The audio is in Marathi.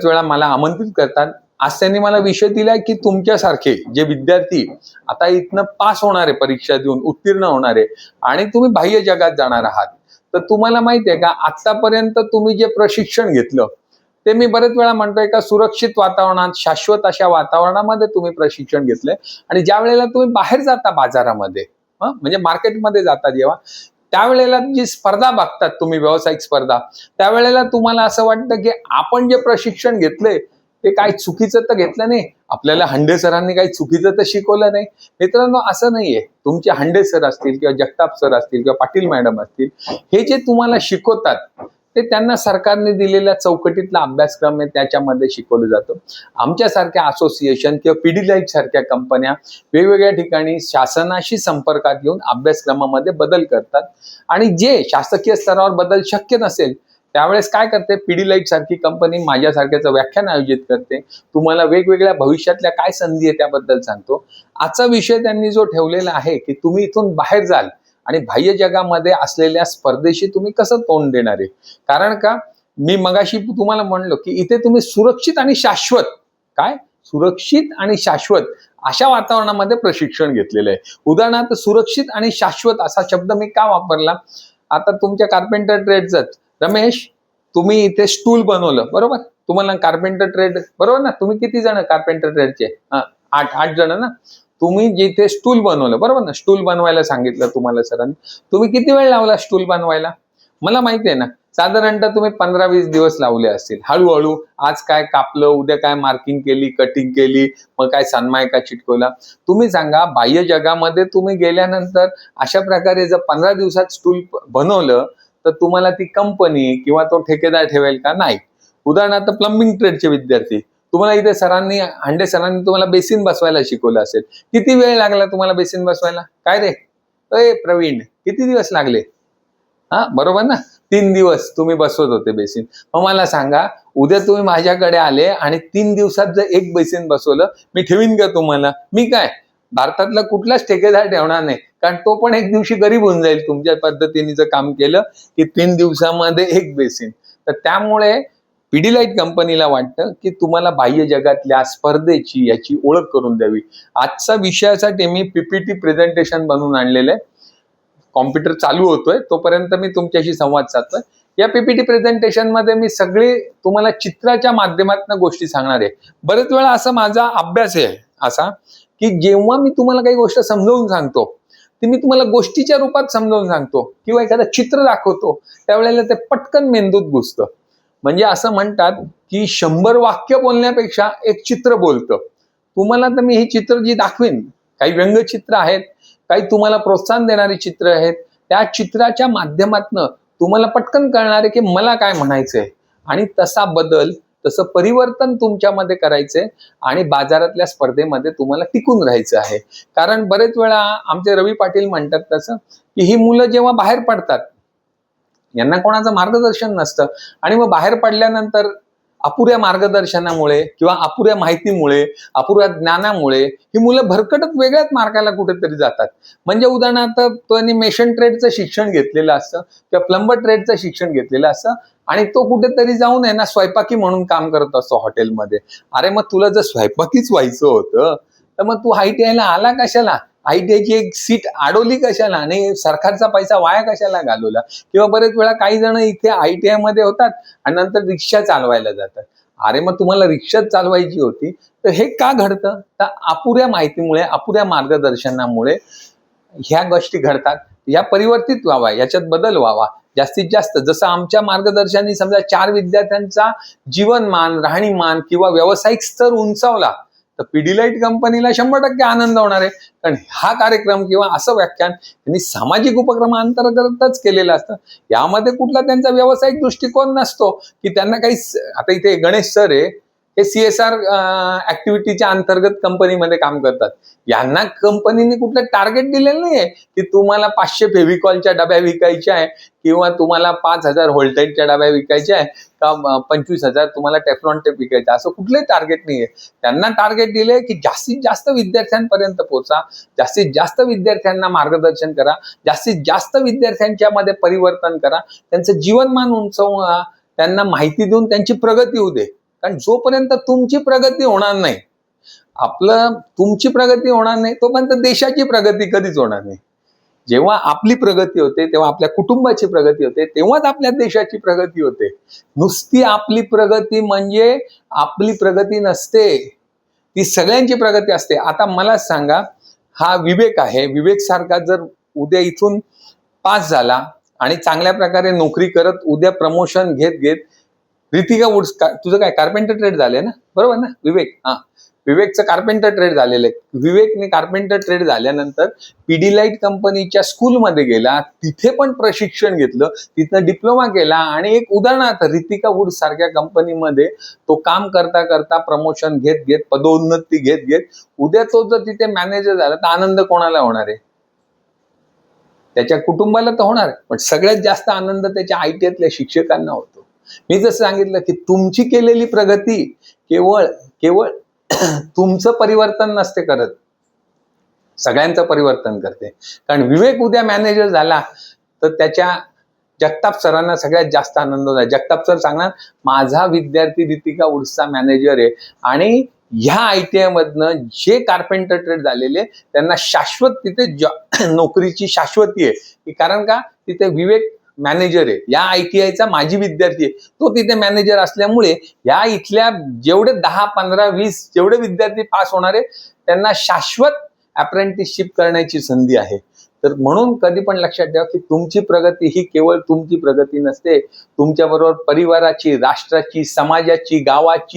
वेळा मला आमंत्रित करतात. आज त्यांनी मला विषय दिलाय की तुमच्यासारखे जे विद्यार्थी आता इथनं पास होणारे, परीक्षा देऊन उत्तीर्ण होणारे आणि तुम्ही बाह्य जगात जाणार आहात, तर तुम्हाला माहिती आहे का आतापर्यंत तुम्ही जे प्रशिक्षण घेतलं ते मी बरेच वेळा म्हणतोय का सुरक्षित वातावरणात, शाश्वत अशा वातावरणामध्ये तुम्ही प्रशिक्षण घेतलंय आणि ज्या वेळेला तुम्ही बाहेर जाता बाजारामध्ये, म्हणजे मार्केटमध्ये जाता जेव्हा, त्यावेळेला जी स्पर्धा बघतात तुम्ही, व्यावसायिक स्पर्धा, त्यावेळेला तुम्हाला असं वाटतं की आपण जे प्रशिक्षण घेतलंय ते काही चुकीचं तर घेतलं नाही, आपल्याला हंडे सरांनी काही चुकीचं तर शिकवलं नाही. मित्रांनो, असं नाहीये. तुमचे हंडे सर असतील किंवा जगताप सर असतील किंवा पाटील मॅडम असतील, हे जे तुम्हाला शिकवतात ते त्यांना सरकारने दिलेल्या चौकटीतला अभ्यासक्रम आहे त्याच्यामध्ये शिकवलं जातं. आमच्यासारख्या असोसिएशन किंवा पिडिलाइट सारख्या कंपन्या वेगवेगळ्या ठिकाणी शासनाशी संपर्कात येऊन अभ्यासक्रमामध्ये बदल करतात आणि जे शासकीय स्तरावर बदल शक्य नसेल त्यावेळेस काय करते, पिडिलाइट सारखी कंपनी माझ्यासारख्याचं व्याख्यान आयोजित करते, तुम्हाला वेगवेगळ्या भविष्यातल्या काय संधी आहे त्याबद्दल सांगतो. आजचा विषय त्यांनी जो ठेवलेला आहे की तुम्ही इथून बाहेर जाल आणि बाह्य जगामध्ये असलेल्या स्पर्धेशी तुम्ही कसं तोंड देणार आहे. कारण का मी मगाशी तुम्हाला म्हणलो की इथे तुम्ही सुरक्षित आणि शाश्वत, काय सुरक्षित आणि शाश्वत अशा वातावरणामध्ये प्रशिक्षण घेतलेलं आहे. उदाहरणार्थ सुरक्षित आणि शाश्वत असा शब्द मी का वापरला, आता तुमच्या कार्पेंटर ट्रेडचं रमेश, तुम्ही इथे स्टूल बनवलं, बरोबर, तुम्हाला कार्पेंटर ट्रेड बरोबर ना, तुम्ही किती जण कार्पेंटर ट्रेडचे, 8 जण ना, तुम्ही जिथे स्टूल बनवलं बरोबर ना, स्टूल बनवायला सांगितलं तुम्हाला सरांनी, तुम्ही किती वेळ लावला स्टूल बनवायला? मला माहिती आहे ना, साधारणतः तुम्ही 15-20 दिवस लावले असतील. हळूहळू आज काय कापलं, उद्या काय मार्किंग केली, कटिंग केली, मग काय सन्मायका चिटकवला. तुम्ही सांगा बाह्य जगामध्ये तुम्ही गेल्यानंतर अशा प्रकारे जर 15 दिवसात स्टूल बनवलं तर तुम्हाला ती कंपनी किंवा तो ठेकेदार ठेवेल का? नाही. उदाहरणार्थ प्लंबिंग ट्रेडचे विद्यार्थी, तुम्हाला इथे सरांनी, हांडे सरांनी तुम्हाला बेसिन बसवायला शिकवलं असेल, किती वेळ लागला तुम्हाला बेसिन बसवायला? काय रे अय प्रवीण, किती दिवस लागले? बरोबर ना, 3 दिवस तुम्ही बसवत होते बेसिन. मग मला सांगा, उद्या तुम्ही माझ्याकडे आले आणि 3 दिवसात जर एक बेसिन बसवलं, मी ठेवीन का तुम्हाला? मी काय भारतातला कुठलाच ठेकेदार ठेवणार नाही, कारण तो पण एक दिवशी गरीब होऊन जाईल तुमच्या पद्धतीने जर काम केलं की 3 दिवसामध्ये एक बेसिन. तर त्यामुळे पिडिलाइट कंपनीला वाटतं की तुम्हाला बाह्य जगातल्या स्पर्धेची याची ओळख करून द्यावी. आजच्या विषयासाठी मी पीपीटी प्रेझेंटेशन बनवून आणलेलं आहे. कॉम्प्युटर चालू होतोय तोपर्यंत मी तुमच्याशी संवाद साधतोय. या पीपीटी प्रेझेंटेशन मध्ये मी सगळे तुम्हाला चित्राच्या माध्यमातून गोष्टी सांगणार आहे. बरेच वेळा असा माझा अभ्यास आहे असा की जेव्हा मी तुम्हाला काही गोष्ट समजावून सांगतो ती मी तुम्हाला गोष्टीच्या रूपात समजावून सांगतो किंवा एखादं चित्र दाखवतो, त्यावेळेला ते पटकन मेंदूत घुसतं. म्हणजे असं म्हणतात की 100 वाक्य बोलण्यापेक्षा एक चित्र बोलतं. तुम्हाला तर मी हे चित्र जी दाखवेन, काही व्यंगचित्र आहेत, काही तुम्हाला प्रोत्साहन देणारी चित्र आहेत, त्या चित्राच्या माध्यमातून तुम्हाला पटकन कळणार आहे की मला काय म्हणायचंय आणि तसा बदल, तसं परिवर्तन तुमच्यामध्ये करायचंय आणि बाजारातल्या स्पर्धेमध्ये तुम्हाला टिकून राहायचं आहे. कारण बरेच वेळा आमचे रवी पाटील म्हणतात तसं की ही मुलं जेव्हा बाहेर पडतात यांना कोणाचं मार्गदर्शन नसतं आणि मग बाहेर पडल्यानंतर अपुऱ्या मार्गदर्शनामुळे किंवा अपुऱ्या माहितीमुळे, अपुऱ्या ज्ञानामुळे ही मुलं भरकटत वेगळ्याच मार्गाला कुठेतरी जातात. म्हणजे उदाहरणार्थ त्यांनी मेशन ट्रेडचं शिक्षण घेतलेलं असतं किंवा प्लंबर ट्रेडचं शिक्षण घेतलेलं असतं आणि तो कुठेतरी जाऊन आहे ना स्वयंपाकी म्हणून काम करत असतो हॉटेलमध्ये. अरे मग तुला जर स्वयंपाकीच व्हायचं होतं तर मग तू ITI ला आला कशाला? ITI ची एक सीट अडवली कशाला आणि सरकारचा पैसा वाया कशाला घालवला? किंवा बरेच वेळा काही जण इथे ITI मध्ये होतात आणि नंतर रिक्षा चालवायला जातात. अरे मग तुम्हाला रिक्षा चालवायची होती तर हे का घडतं? तर अपुऱ्या माहितीमुळे, अपुऱ्या मार्गदर्शनामुळे ह्या गोष्टी घडतात. या परिवर्तित व्हावा, याच्यात बदल व्हावा जास्तीत जास्त. जसं आमच्या मार्गदर्शनाने समजा 4 विद्यार्थ्यांचा जीवनमान, राहणीमान किंवा व्यावसायिक स्तर उंचावला तर पिडिलाइट कंपनीला 100% आनंद होणार आहे. कारण हा कार्यक्रम किंवा असं व्याख्यान त्यांनी सामाजिक उपक्रमांतर्गतच केलेलं असतं. यामध्ये कुठला त्यांचा व्यावसायिक दृष्टिकोन नसतो की त्यांना काही, आता इथे गणेश सर आहे, हे CSR ऍक्टिव्हिटीच्या अंतर्गत कंपनीमध्ये काम करतात. यांना कंपनीने कुठलं टार्गेट दिलेलं नाहीये की तुम्हाला 500 फेविकॉलच्या डब्या विकायच्या आहे किंवा तुम्हाला 5000 व्होल्टाईटच्या डब्या विकायच्या आहे का 25,000 तुम्हाला टेफ्लॉन टेप विकायचा, असं कुठलंही टार्गेट नाहीये. त्यांना टार्गेट दिले की जास्तीत जास्त विद्यार्थ्यांपर्यंत पोहोचा, जास्तीत जास्त विद्यार्थ्यांना मार्गदर्शन करा, जास्तीत जास्त विद्यार्थ्यांच्या मध्ये परिवर्तन करा, त्यांचं जीवनमान उंचावा, त्यांना माहिती देऊन त्यांची प्रगती होऊ दे. कारण जोपर्यंत तुमची प्रगती होणार नाही, तुमची प्रगती होणार नाही तोपर्यंत देशाची प्रगती कधीच होणार नाही. जेव्हा आपली प्रगती होते तेव्हा आपल्या कुटुंबाची प्रगती होते, तेव्हाच आपल्या देशाची प्रगती होते. नुसती आपली प्रगती म्हणजे आपली प्रगती नसते, ती सगळ्यांची प्रगती असते. आता मला सांगा, हा विवेक आहे, विवेक सारखा जर उद्या इथून पास झाला आणि चांगल्या प्रकारे नोकरी करत उद्या प्रमोशन घेत घेत रितिका वुड्स, तुझं काय कार्पेंटर ट्रेड झालंय ना, बरोबर ना विवेक? विवेकचं कार्पेंटर ट्रेड झालेलं आहे. विवेकने कार्पेंटर ट्रेड झाल्यानंतर पिडीलाइट कंपनीच्या स्कूलमध्ये गेला, तिथे पण प्रशिक्षण घेतलं, तिथं डिप्लोमा केला आणि एक उदाहरणार्थ रितिका वुड्स सारख्या कंपनीमध्ये तो काम करता करता प्रमोशन घेत घेत पदोन्नती घेत घेत उद्या तो जर तिथे मॅनेजर झाला तर आनंद कोणाला होणार आहे? त्याच्या कुटुंबाला तर होणार, पण सगळ्यात जास्त आनंद त्याच्या आयटीआयतल्या शिक्षकांना होतो. मी जसं सांगितलं की तुमची केलेली प्रगती केवळ केवळ तुमचं परिवर्तन नसते करत, सगळ्यांचं परिवर्तन करते. कारण विवेक उद्या मॅनेजर झाला तर त्याच्या जगताप सरांना सगळ्यात जास्त आनंद होता. जगताप सर सांगणार, माझा विद्यार्थी रितिका वुड्सचा मॅनेजर आहे आणि ह्या आयटीआय मधनं जे कार्पेंटर ट्रेड झालेले त्यांना शाश्वत तिथे नोकरीची शाश्वती आहे. कारण का? तिथे विवेक मॅनेजर आहे, या आयटीआयचा माझी विद्यार्थी आहे, तो तिथे मॅनेजर असल्यामुळे या इथल्या जेवढे 10, 15, 20 जेवढे विद्यार्थी पास होणार आहे त्यांना शाश्वत अप्रेंटिसशिप करण्याची संधी आहे. तर म्हणून कधी पण लक्षात ठेवा की तुमची प्रगती ही केवळ तुमची प्रगती नसते, तुमच्याबरोबर परिवाराची, राष्ट्राची, समाजाची, गावाची